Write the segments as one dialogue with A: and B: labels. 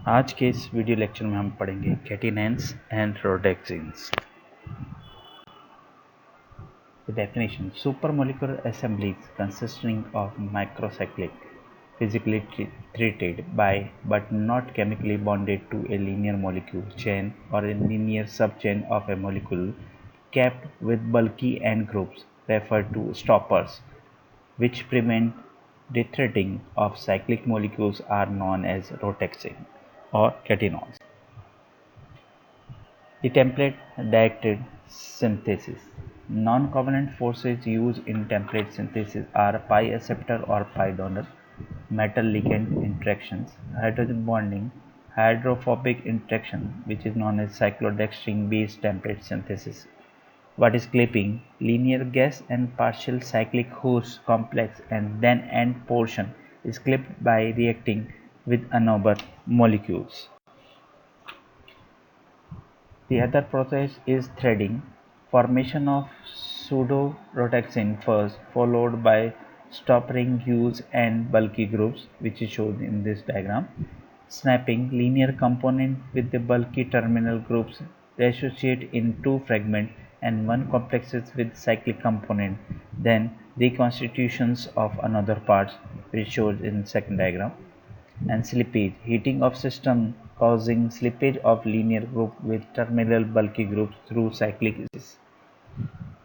A: आज के इस वीडियो लेक्चर में हम पढ़ेंगे कैटेनेंस and रोटेक्सिन्स। The definition: supermolecular assemblies consisting of microcyclic, physically treated by but not chemically bonded to a linear molecule chain or a linear subchain of a molecule, capped with bulky end groups referred to stoppers, which prevent dethreading of cyclic molecules, are known as rotexin or catenols. The template-directed synthesis. Non-covalent forces used in template synthesis are pi acceptor or pi donor, metal ligand interactions, hydrogen bonding, hydrophobic interaction, which is known as cyclodextrin-based template synthesis. What is clipping? Linear gas and partial cyclic host complex and then end portion is clipped by reacting with another molecules. The other process is threading, formation of pseudo-rotexin first, followed by stop-ring use and bulky groups, which is shown in this diagram. Snapping, linear component with the bulky terminal groups dissociate in two fragments and one complexes with cyclic component, then reconstitutions of another parts, which shows in second diagram. And slippage, heating of system causing slippage of linear group with terminal bulky groups through cyclic synthesis.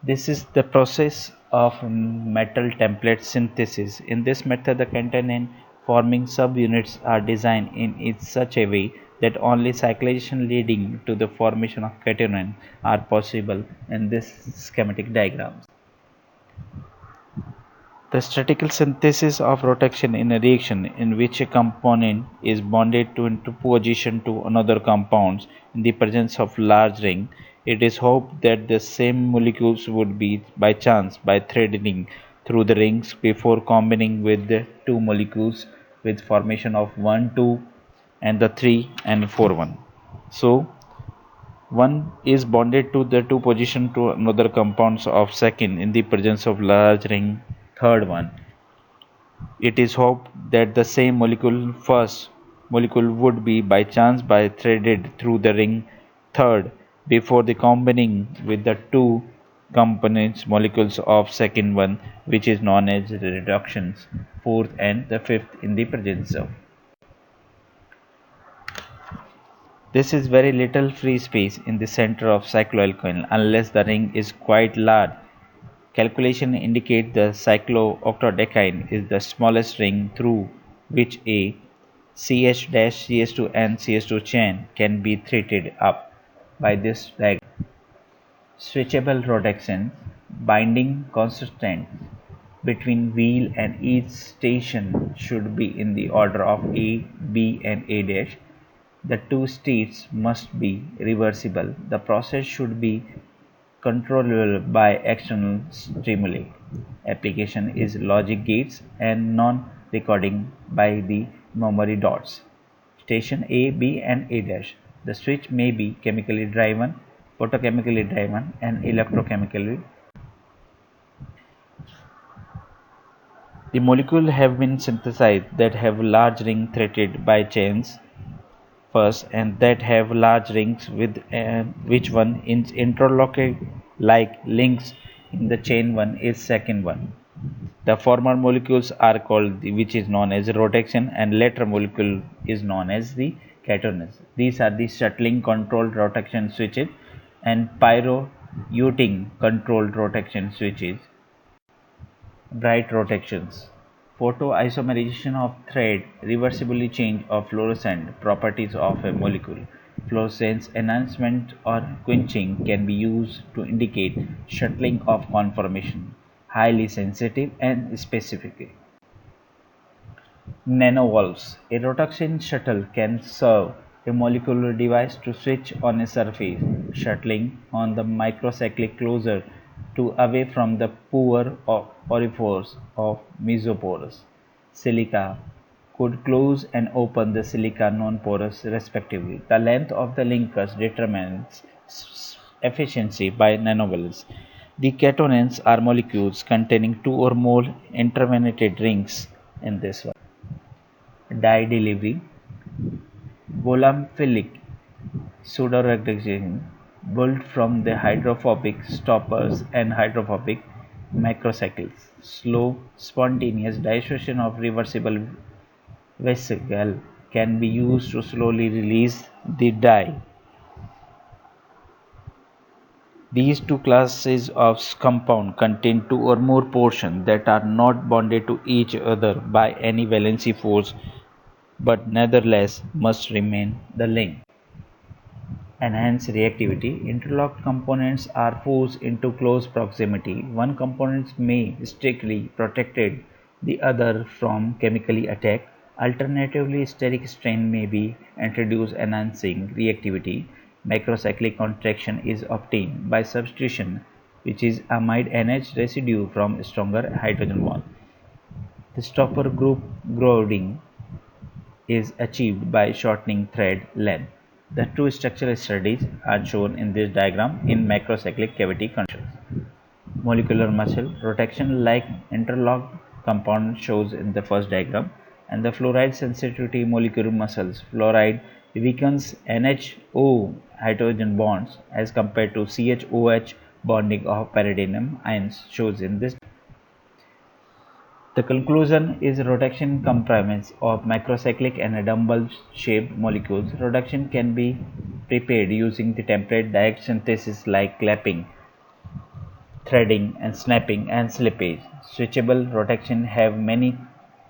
A: This is the process of metal template synthesis. In this method, the catenin forming subunits are designed in such a way that only cyclization leading to the formation of catenin are possible in this schematic diagram. The statistical synthesis of rotation in a reaction in which a component is bonded to into position to another compounds in the presence of large ring, it is hoped that the same molecules would be by chance by threading through the rings before combining with the two molecules with formation of 1 2 and the 3 and 4 1. So one is bonded to the two position to another compounds of second in the presence of large ring third one. It is hoped that the same first molecule would be by chance by threaded through the ring third before the combining with the two components molecules of second one, which is known as reductions fourth and the fifth in the presence of. This is very little free space in the center of cycloalkyl unless the ring is quite large. Calculation indicate the cyclooctadecane is the smallest ring through which a CH-CH2 and CH2 chain can be threaded up by this diagram. Switchable rotexin binding constant between wheel and each station should be in the order of A, B and A dash. The two states must be reversible. The process should be controllable by external stimuli. Application is logic gates and non-recording by the memory dots. Station A, B and A dash. The switch may be chemically driven, photochemically driven and electrochemically. The molecules have been synthesized that have large ring threaded by chains first and that have large rings with which one is interlocked like links in the chain one is second one. The former molecules are called which is known as rotexin and later molecule is known as the catenanes. These are the shuttling controlled rotation switches and pyrouting controlled rotation switches. Bright rotations. Photoisomerization of thread reversibly change of fluorescent properties of a molecule. Fluorescence enhancement or quenching can be used to indicate shuttling of conformation. Highly sensitive and specific. Nanovalves. A rotaxin shuttle can serve a molecular device to switch on a surface, shuttling on the microcyclic closer to away from the pore orifice of mesopores. Silica could close and open the silica non-porous respectively. The length of the linkers determines efficiency by nanovalves. The catenanes are molecules containing two or more intervented rings in this one. Dye delivery. Volumephilic pseudoreduction built from the hydrophobic stoppers and hydrophobic macrocycles. Slow, spontaneous dissociation of reversible vesicle can be used to slowly release the dye. These two classes of compound contain two or more portions that are not bonded to each other by any valency force but nevertheless must remain the link. Enhance reactivity. Interlocked components are forced into close proximity. One component may strictly protect the other from chemically attack. Alternatively, steric strain may be introduced enhancing reactivity. Macrocyclic contraction is obtained by substitution, which is amide NH residue from stronger hydrogen bond. The stopper group grounding is achieved by shortening thread length. The two structural studies are shown in this diagram in macrocyclic cavity constructions. Molecular muscle rotation like interlocked compound shows in the first diagram, and the fluoride sensitivity molecular muscles. Fluoride weakens NHO hydrogen bonds as compared to CHOH bonding of pyridinium ions shows in this. The conclusion is reduction comprises of macrocyclic and dumbbell-shaped molecules. Reduction can be prepared using the template diasynthesis like clapping, threading, and snapping and slippage. Switchable reduction have many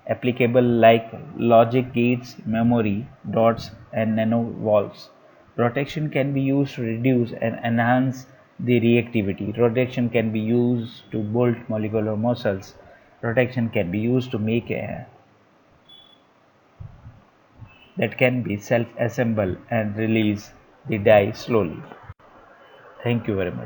A: applicable like logic gates, memory, dots, and nanovalves. Rotation can be used to reduce and enhance the reactivity. Rotation can be used to bolt molecular muscles. Rotation can be used to make a that can be self-assemble and release the die slowly. Thank you very much.